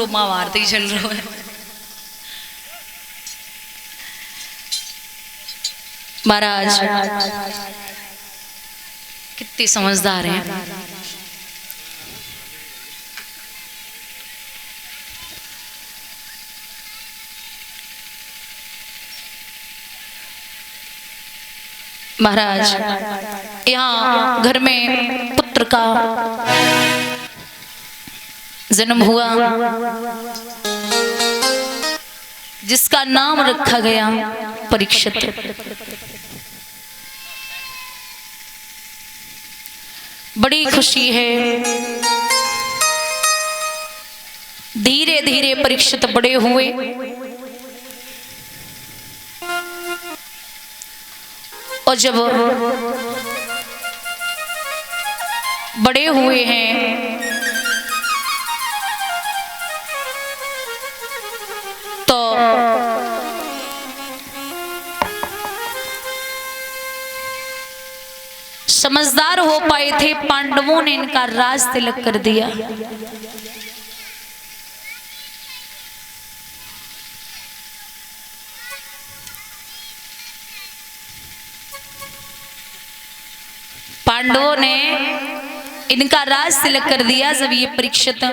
महाभारत ही चल रहा है। महाराज कितने समझदार हैं। महाराज यहाँ घर में पुत्र का जन्म हुआ जिसका नाम रखा गया परीक्षित। बड़ी खुशी है। धीरे धीरे परीक्षित बड़े हुए और जब बड़े हुए हैं तो समझदार हो पाए थे। पांडवों ने इनका राज तिलक कर दिया। पांडवों ने इनका राज तिलक कर दिया जब ये परीक्षित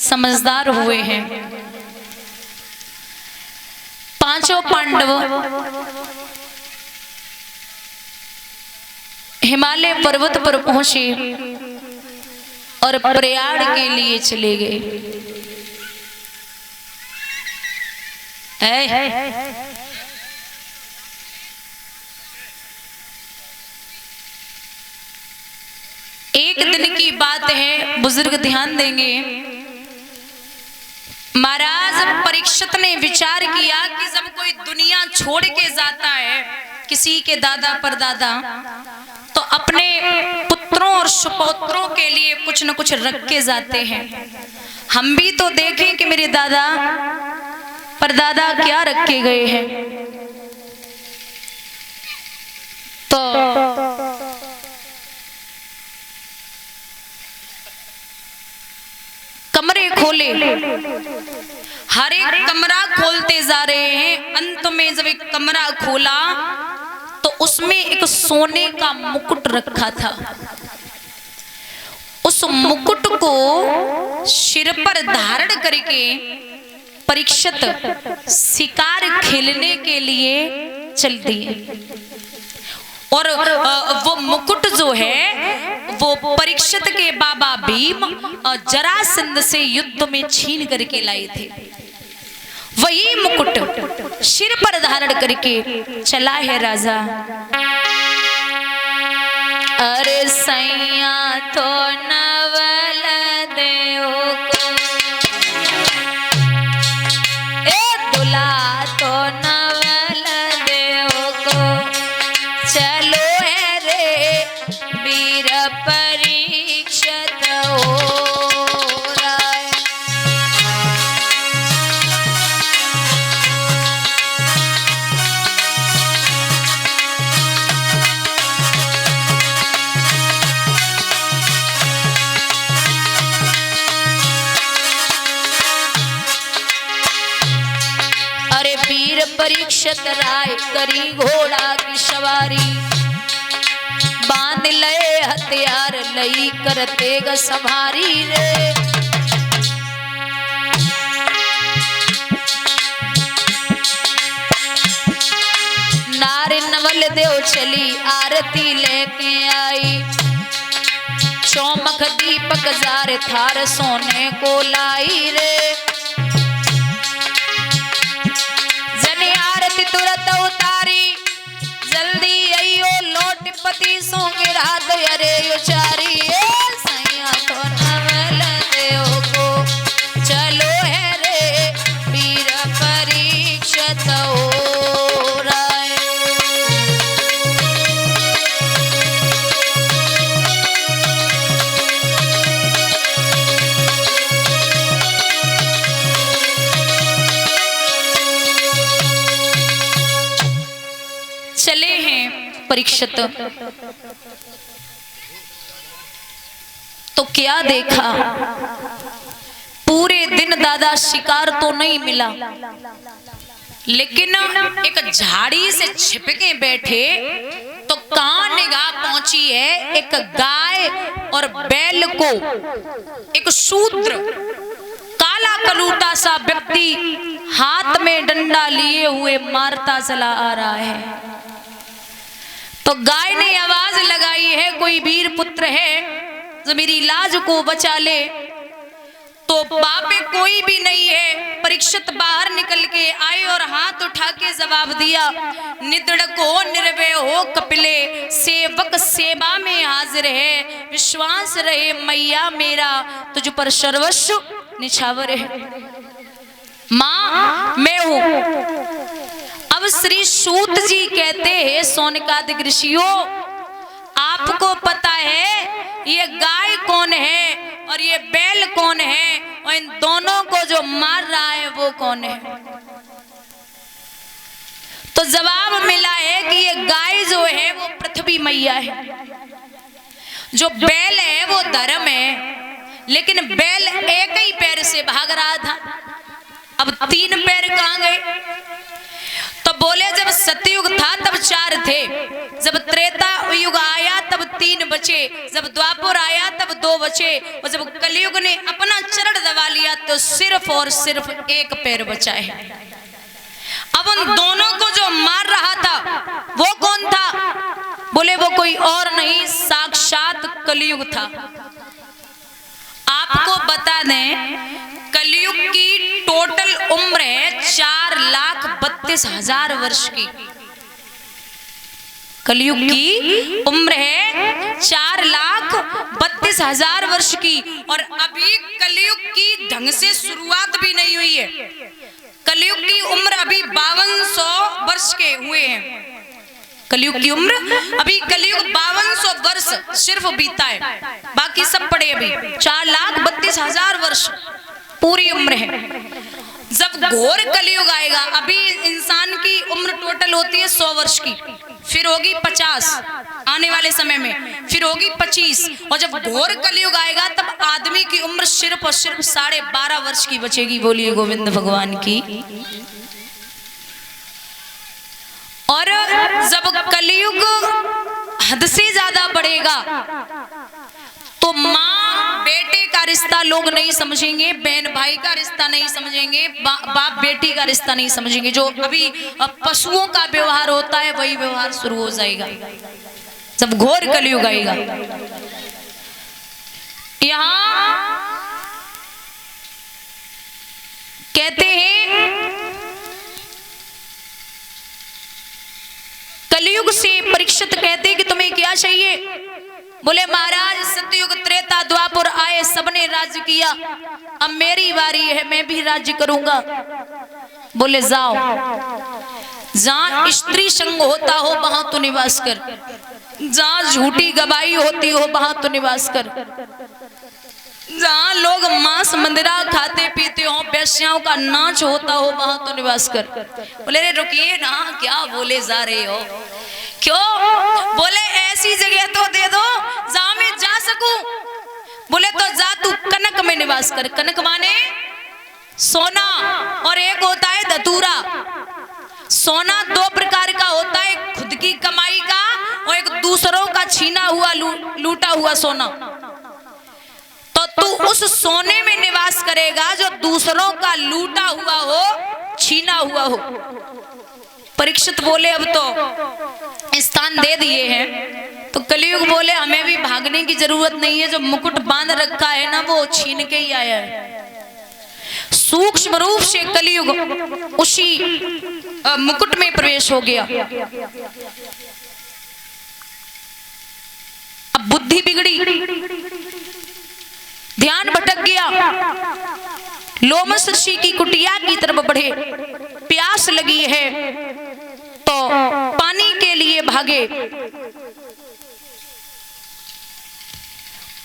समझदार हुए हैं। पांचों पांडव हिमालय पर्वत पर पहुंचे और प्रयाण के लिए चले गए। एक दिन की बात है, बुजुर्ग ध्यान देंगे। महाराज परीक्षित ने विचार किया कि जब कोई दुनिया छोड़ के जाता है, किसी के दादा परदादा, तो अपने पुत्रों और सुपुत्रों के लिए कुछ न कुछ रख के जाते हैं। हम भी तो देखें कि मेरे दादा परदादा क्या रख के गए हैं। तो कमरे खोले, हर एक कमरा खोलते जा रहे हैं। अंत में जब एक कमरा खोला तो उसमें एक सोने का मुकुट रखा था। उस मुकुट को सिर पर धारण करके परीक्षित शिकार खेलने के लिए चल दिए। और वो मुकुट जो है वो परीक्षित के बाबा भीम और जरासंध से युद्ध में छीन करके लाए थे। वही मुकुट सिर पर धारण करके चला है राजा। अरे सैया तो नवल देव को, ए दुला तो नवल देव को, चलो है रे वीर परीक्षित हो। परीक्षित राय करी घोड़ा की सवारी, बांध ले हथियार लई करते ग संभारी रे। नारे नवल देव चली आरती लेके आई, चौमख दीपक जार थार सोने को लाई रे। तुरंत उतारी जल्दी अयो लोट पति सोंगे रात अरे उचारी। सैया तो नवल देव को, चलो है रे वीर परीक्षित हो राय। चले हैं परीक्षित तो क्या देखा, पूरे दिन दादा शिकार तो नहीं मिला, लेकिन एक झाड़ी से छिपके बैठे तो कहां निगाह पहुंची है, एक गाय और बैल को एक शूद्र काला कलूटा सा व्यक्ति हाथ में डंडा लिए हुए मारता चला आ रहा है। तो गाय ने आवाज लगाई है, कोई वीर पुत्र है जो मेरी लाज को बचा ले। तो बापे कोई भी नहीं है। परीक्षित बाहर निकल के आए और हाथ उठा के जवाब दिया, निडर हो निर्भय हो कपिले, सेवक सेवा में हाजिर है, विश्वास रहे मैया मेरा तुझ पर सर्वस्व निछावर है। मां मैं हूं। अब श्री सूत जी कहते हैं, सोनकादिक ऋषियों आपको पता है ये गाय कौन है और ये बैल कौन है, और इन दोनों को जो मार रहा है वो कौन है? तो जवाब मिला है कि ये गाय जो है वो पृथ्वी मैया है, जो बैल है वो धर्म है। लेकिन बैल एक ही पैर से भाग रहा था, अब 3 पैर कहां गए? तो बोले जब सतयुग था तब 4 थे, जब त्रेता युग आया तब 3 बचे, जब द्वापर आया तब 2 बचे, और जब कलयुग ने अपना चरण दबा लिया तो सिर्फ और सिर्फ 1 पैर बचा है। अब उन दोनों को जो मार रहा था वो कौन था? बोले वो कोई और नहीं, साक्षात कलयुग था। आपको बता दें कलयुग की टोटल उम्र है 4,32,000 वर्ष की। कलयुग की उम्र है 4,32,000 वर्ष की, और अभी कलयुग की ढंग से शुरुआत भी नहीं हुई है। कलयुग की उम्र अभी 5200 वर्ष के हुए हैं। कलयुग की उम्र अभी कलयुग 5200 वर्ष सिर्फ बीता है, बाकी सब पड़े अभी 4,32,000 वर्ष पूरी उम्र है। जब घोर कलयुग आएगा, अभी इंसान की उम्र टोटल होती है 100 वर्ष की, फिर होगी 50 आने वाले समय में, फिर होगी 25, और जब घोर कलयुग आएगा तब आदमी की उम्र सिर्फ और सिर्फ 12.5 वर्ष की बचेगी। बोलिए गोविंद भगवान की। और जब कलयुग हद से ज्यादा बढ़ेगा तो माँ बेटे का रिश्ता लोग नहीं समझेंगे, बहन भाई का रिश्ता नहीं समझेंगे, बाप बेटी का रिश्ता नहीं समझेंगे। जो अभी पशुओं का व्यवहार होता है वही व्यवहार शुरू हो जाएगा जब घोर कलयुग आएगा। यहाँ कहते हैं कलयुग से परीक्षित कहते कि तुम्हें क्या चाहिए? बोले महाराज सतयुग त्रेता द्वापर आए, सबने राज्य किया, अब मेरी बारी है, मैं भी राज्य करूंगा। बोले जाओ, जहां स्त्री संग होता हो वहां तो निवास कर, जहां झूठी गवाही होती हो वहां तो निवास कर, जहां लोग मांस मंदिरा खाते पीते हो, वेश्याओं का नाच होता हो वहां तो निवास कर। बोले रे रुकिए ना, क्या बोले जा रहे हो? क्यों? बोले ऐसी जगह तो दे दो जहां मैं जा सकूं। बोले तो जा तू कनक में निवास कर। कनक माने सोना, और एक होता है धतूरा। सोना 2 प्रकार का होता है, खुद की कमाई का और एक दूसरों का छीना हुआ लूटा हुआ सोना। तो तू उस सोने में निवास करेगा जो दूसरों का लूटा हुआ हो, छीना हुआ हो। परीक्षित बोले अब तो स्थान दे दिए हैं, तो कलयुग बोले हमें भी भागने की जरूरत नहीं है, जो मुकुट बांध रखा है ना वो छीन के ही आया है। सूक्ष्म रूप से कलयुग उसी मुकुट में प्रवेश हो गया। अब बुद्धि बिगड़ी, ध्यान भटक गया, लोमस ऋषि की कुटिया की तरफ बढ़े, प्यास लगी है तो पानी के लिए भागे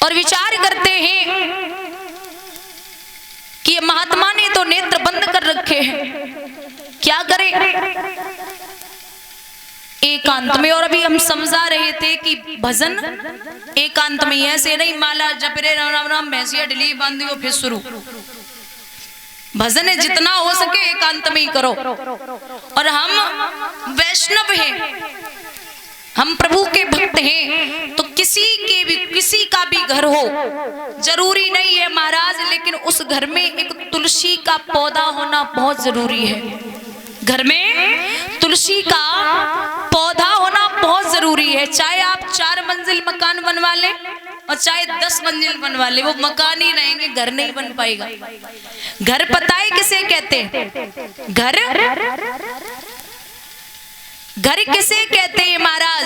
और विचार करते हैं कि महात्मा ने तो नेत्र बंद कर रखे हैं, क्या करें एकांत में। और अभी हम समझा रहे थे कि भजन एकांत में, ऐसे नहीं माला जप रे राम राम राम भैंसिया डली बांधियो फिर शुरू, भजन है जितना हो सके एकांत में ही करो। और हम वैष्णव हैं, हम प्रभु के भक्त हैं, तो किसी का भी घर हो, जरूरी नहीं है महाराज, लेकिन उस घर में एक तुलसी का पौधा होना बहुत जरूरी है। घर में तुलसी का पौधा होना बहुत जरूरी है। चाहे आप 4 मंजिल मकान बनवा लें और चाहे 10 मंजिल बनवा ले, वो मकान ही रहेंगे, घर नहीं बन पाएगा। घर पता है किसे कहते हैं? घर किसे कहते हैं महाराज?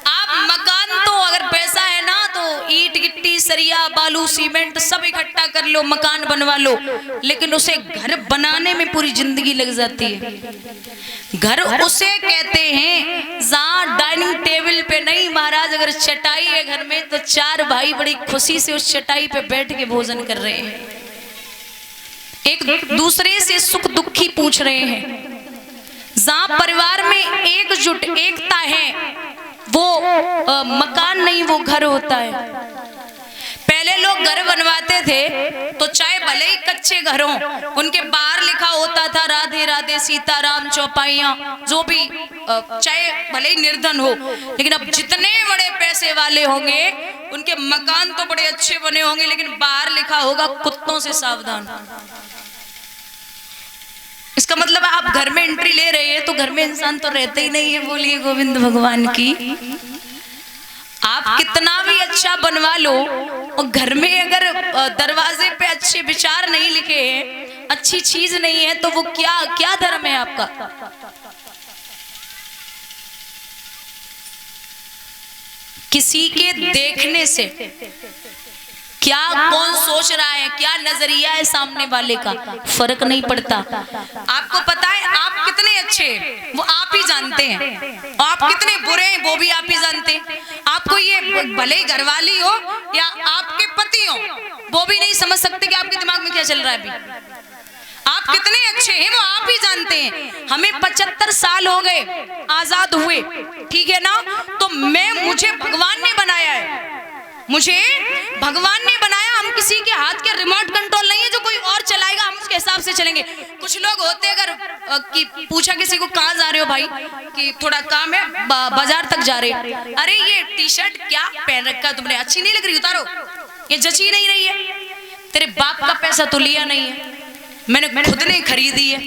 आप मकान तो अगर पैसा है ना तो ईंट गिट्टी सरिया बालू सीमेंट सब इकट्ठा कर लो, मकान बनवा लो, लेकिन उसे घर बनाने में पूरी जिंदगी लग जाती है। घर उसे कहते हैं जहाँ डाइनिंग टेबल पे नहीं महाराज, अगर चटाई है घर में तो 4 भाई बड़ी खुशी से उस चटाई पे बैठ के भोजन कर रहे हैं, एक दूसरे से सुख दुखी पूछ रहे हैं। जहाँ परिवार में एकजुट एकता है, वो मकान नहीं, वो घर होता है। पहले लोग घर बनवाते थे तो चाहे भले ही कच्चे घर हों, उनके बाहर लिखा होता था राधे राधे सीताराम चौपाइयाँ, जो भी, चाहे भले ही निर्धन हो। लेकिन अब जितने बड़े पैसे वाले होंगे उनके मकान तो बड़े अच्छे बने होंगे, लेकिन बाहर लिखा होगा कुत्तों से सावधान। इसका मतलब आप घर में एंट्री ले रहे हैं तो घर में इंसान तो रहते ही नहीं है। बोलिए गोविंद भगवान की। आप कितना भी अच्छा बनवा लो और घर में अगर दरवाजे पे अच्छे विचार नहीं लिखे हैं, अच्छी चीज नहीं है, तो वो क्या धर्म है आपका? किसी के देखने से क्या कौन सोच रहा है, क्या नजरिया है सामने वाले का, फर्क नहीं पड़ता। आपको पता है आप कितने अच्छे वो आप ही जानते हैं, आप कितने बुरे हैं वो भी आप ही जानते हैं। आपको ये भले ही घरवाली हो या आपके पति हो, वो भी नहीं समझ सकते कि आपके दिमाग में क्या चल रहा है अभी। आप कितने अच्छे हैं वो आप ही जानते हैं। हमें 75 साल हो गए आजाद हुए, ठीक है ना? तो मुझे भगवान ने बनाया है, मुझे भगवान ने बनाया। हम किसी के हाथ के रिमोट कंट्रोल नहीं है जो कोई और चलाएगा, हम उसके हिसाब से चलेंगे। कुछ लोग होते अगर कि पूछा किसी को कहाँ जा रहे हो भाई, कि थोड़ा काम है बाजार तक जा रहे, अरे ये टी शर्ट क्या पहन रखा तुमने, अच्छी नहीं लग रही, उतारो, ये जची नहीं रही है, तेरे बाप का पैसा तो लिया नहीं है, मैंने खुद ने खरीदी है,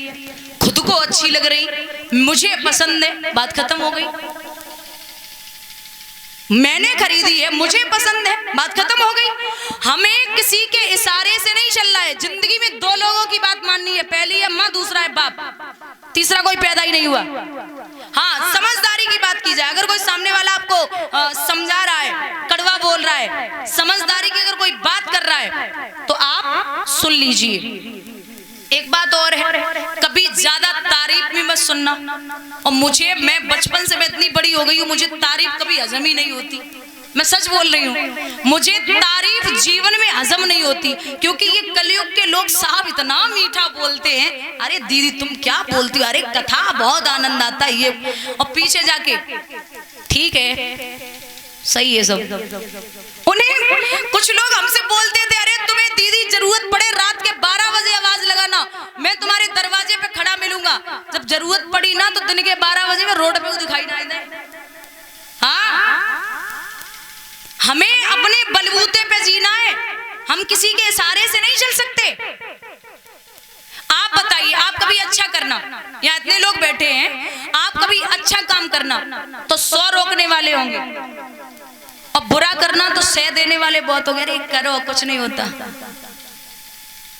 खुद को अच्छी लग रही, मुझे पसंद है, बात खत्म हो गई। मैंने खरीदी है, मुझे पसंद है, बात खत्म हो गई। हमें किसी के इशारे से नहीं चल रहा है। जिंदगी में 2 लोगों की बात माननी है, पहली है माँ, दूसरा है बाप, तीसरा कोई पैदा ही नहीं हुआ। हाँ, समझदारी की बात की जाए, अगर कोई सामने वाला आपको समझा रहा है, कड़वा बोल रहा है, समझदारी की अगर कोई बात कर रहा है तो आप सुन लीजिए। एक बात और है, कभी ज्यादा तारीफ भी मत सुनना। और मैं बचपन से मैं इतनी बड़ी हो गई हूँ, मुझे तारीफ कभी हजम ही नहीं होती। मैं सच बोल रही हूँ, मुझे तारीफ जीवन में हजम नहीं होती, क्योंकि ये कलयुग के लोग साहब इतना मीठा बोलते हैं, अरे दीदी तुम क्या बोलती हो, अरे कथा बहुत आनंद आता है ये, और पीछे जाके ठीक है सही है सब। उन्हें कुछ लोग हमसे बोलते थे, अरे तुम्हें दीदी जरूरत पड़े रात के 12 बजे आवाज लगाना, मैं तुम्हारे दरवाजे पे खड़ा मिलूंगा। जब जरूरत पड़ी ना तो दिन के 12 बजे में रोड पे दिखाई ना दे। हाँ, हमें अपने बलबूते पे जीना है, हम किसी के इशारे से नहीं चल सकते। आप बताइए, आप कभी अच्छा करना, यहाँ इतने लोग बैठे हैं, आप कभी अच्छा काम करना तो 100 रोकने वाले होंगे, और बुरा करना तो 100 देने वाले बहुत हो गए, करो कुछ नहीं होता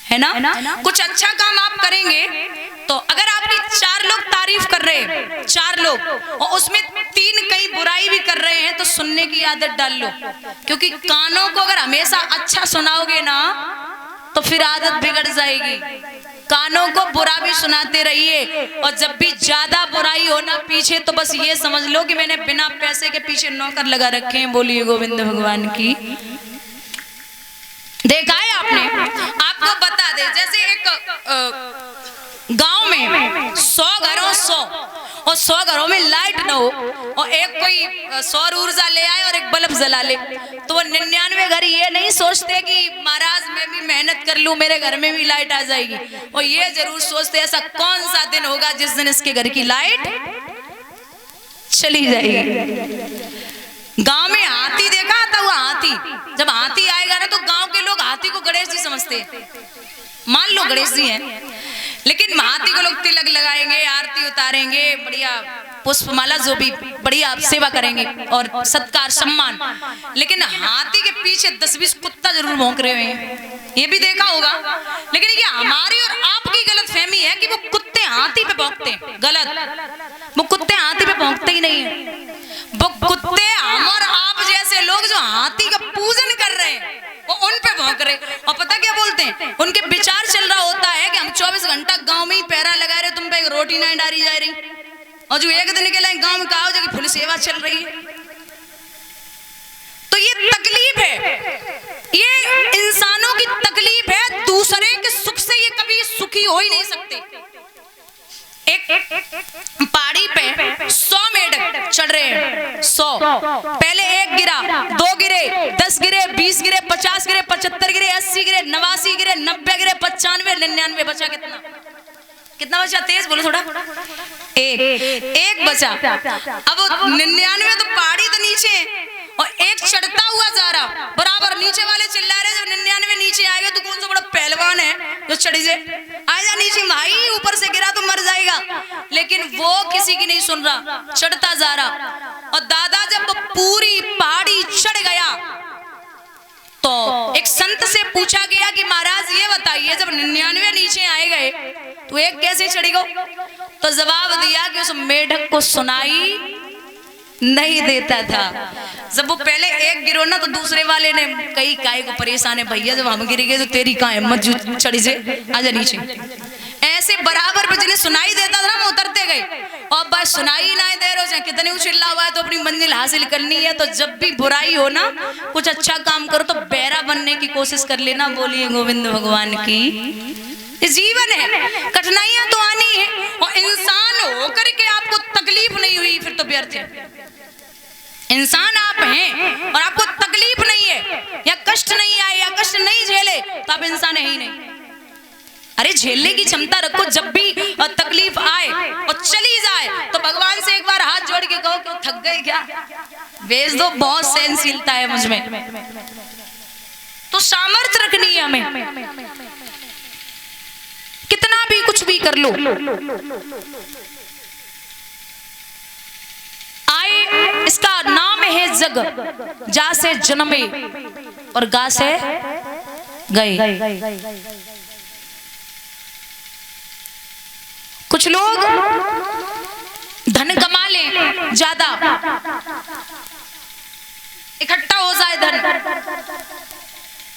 है ना। कुछ अच्छा काम आप करेंगे तो अगर आपकी 4 लोग तारीफ कर रहे हैं, 4 लोग, और उसमें 3 कहीं बुराई भी कर रहे हैं, तो सुनने की आदत डाल लो, क्योंकि कानों को अगर हमेशा अच्छा सुनाओगे ना तो फिर आदत बिगड़ जाएगी। कानों को बुरा भी सुनाते रहिए, और जब भी ज्यादा बुराई हो ना पीछे, तो बस ये समझ लो कि मैंने बिना पैसे के पीछे नौकर लगा रखे हैं। बोलिए गोविंद भगवान की। देखा है आपने, आपको बता दे, जैसे एक गांव में 100 घरों 100, और 100 घरों में लाइट ना हो और एक कोई सौर ऊर्जा ले आए और एक बल्ब जला ले, तो वो 99 घर ये नहीं सोचते कि महाराज मैं भी मेहनत कर लूं मेरे घर में भी लाइट आ जाएगी, और ये जरूर सोचते ऐसा कौन सा दिन होगा जिस दिन इसके घर की लाइट चली जाएगी। गांव में हाथी देखा था, वो हाथी जब हाथी आएगा ना तो गांव के लोग हाथी को गणेश जी समझते हैं, मान लो गणेश जी हैं, लेकिन हाथी को लोग तिलक लगाएंगे, आरती उतारेंगे, बढ़िया पुष्पमाला जो भी बढ़िया सेवा करेंगे और सत्कार सम्मान, लेकिन हाथी के पीछे 10-20 कुत्ता जरूर भौंक रहे हैं, ये भी देखा होगा। लेकिन ये हमारी और आपकी गलत फहमी है कि वो कुत्ते हाथी पे भौंकते हैं, गलत। वो कुत्ते हाथी पे भौंकते ही नहीं है, वो कुत्ते हम और आप जैसे लोग जो हाथी का पूजन कर रहे हैं वो उन पे भौंक रहे। और पता क्या बोलते हैं, उनके विचार चल रहा होता है कि हम 24 घंटा गांव में ही पैरा लगा रहे, तुम पे एक रोटी नहीं डाली जा रही, और जो एक दिन के लिए गांव में कहा जो कि फुल सेवा चल रही है। तो ये तकलीफ है, ये इंसानों की तकलीफ है, दूसरे के सुख से ये कभी सुखी हो ही नहीं सकते। एक पहाड़ी पे 100 मेढक चढ़ रहे हैं, 100, पहले 1 गिरा, 2 गिरे, 10 गिरे, 20 गिरे, 50 गिरे, 75 गिरे, 80 गिरे, 89 गिरे, 90 गिरे, 95, 99 बचा। कितना बचा? तेज बोलो थोड़ा। एक बचा। अब 99 तो पहाड़ी तो नीचे और एक चढ़ता हुआ जा रहा, बराबर नीचे वाले चिल्ला रहे, जब 99 नीचे आएगा तो कौन सा बड़ा पहलवान है जो चढ़ी से आजा नीचे, भाई ऊपर से गिरा तो मर जाएगा, लेकिन वो किसी की नहीं सुन रहा, चढ़ता जा रहा। और दादा जब पूरी पहाड़ी चढ़ गया तो एक संत से पूछा गया कि महाराज ये बताइए जब 99 नीचे आए गए तो एक कैसे चढ़ेगा? तो जवाब दिया कि उस मेढक को सुनाई नहीं देता था। जब वो पहले एक गिरो ना तो दूसरे वाले ने कई काय को परेशान है, भैया जब हम गिर गए तो तेरी कहाँ हिम्मत जो चढ़ी से आजा नीचे। ऐसे बराबर पे जिन्हें सुनाई देता था ना वो उतरते गए, और बस सुनाई ना दे रहे हो कितने उछिल्ला हुआ है तो अपनी मंजिल हासिल करनी है। तो जब भी बुराई हो ना, कुछ अच्छा काम करो तो बहरा बनने की कोशिश कर लेना। बोलिए गोविंद भगवान की। जीवन है, कठिनाइयां तो आनी है, और इंसान होकर के आपको तकलीफ नहीं हुई फिर तो व्यर्थ है। इंसान आप हैं और आपको तकलीफ नहीं है या कष्ट नहीं आए या कष्ट नहीं झेले तो आप इंसान है ही नहीं। अरे झेलने की क्षमता रखो, जब भी तकलीफ आए और चली जाए तो भगवान से एक बार हाथ जोड़ के कहो कि थक गए क्या, भेज दो, बहुत सहनशीलता है मुझ में। तो सामर्थ्य रखनी है हमें, कितना भी कुछ भी कर लो। आए इसका नाम है जग, जा से जन्मे और गा से गए। कुछ लोग धन कमा लें, ज्यादा इकट्ठा हो जाए धन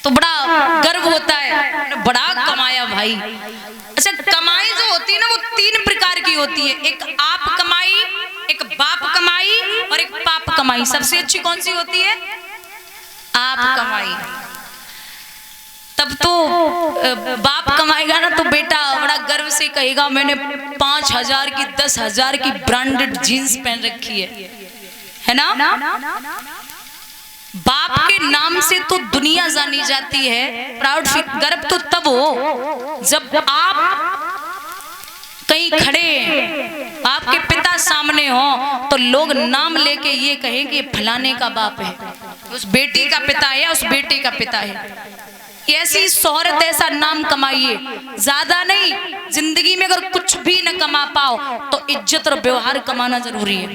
तो बड़ा गर्व होता है, बड़ा कमाया भाई। अच्छा, कमाई जो होती है ना वो 3 प्रकार की होती है, एक आप कमाई, एक बाप कमाई और एक पाप कमाई। सबसे अच्छी कौन सी होती है? आप कमाई। तब तो बाप कमाएगा ना तो बेटा बड़ा गर्व से कहेगा मैंने 5,000 की 10,000 की ब्रांडेड जीन्स पहन रखी है ना। बाप के नाम से तो दुनिया जानी जाती है। प्राउड गर्व तो तब हो जब आप कहीं खड़े, आपके पिता सामने हो तो लोग नाम लेके ये कहें कि फलाने का बाप है, उस बेटी का पिता है, उस बेटे का पिता है। ऐसी शोहरत, ऐसा नाम कमाइए, ज्यादा नहीं। जिंदगी में अगर कुछ भी न कमा पाओ तो इज्जत और व्यवहार कमाना जरूरी है।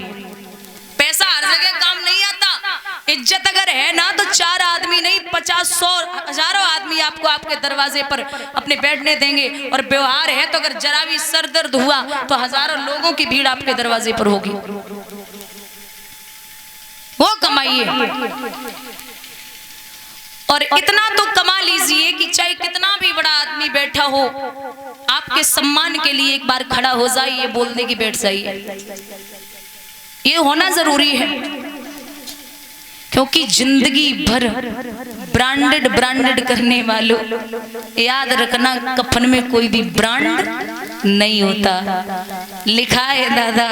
पैसा हर जगह काम नहीं आता। इज्जत अगर है ना तो 4 आदमी नहीं 50, 100, हजारों आदमी आपको आपके दरवाजे पर अपने बैठने देंगे। और व्यवहार है तो अगर जरा भी सर दर्द हुआ तो हजारों लोगों की भीड़ आपके दरवाजे पर होगी। वो कमाइए और इतना तो कमा लीजिए कि चाहे कितना भी बड़ा आदमी बैठा हो आपके सम्मान के लिए एक बार खड़ा हो जाए, ये बोलने की बैठ जाइए। ये होना जरूरी है, क्योंकि जिंदगी भर ब्रांडेड करने वालों, याद रखना कफन में कोई भी ब्रांड नहीं होता। लिखा है दादा,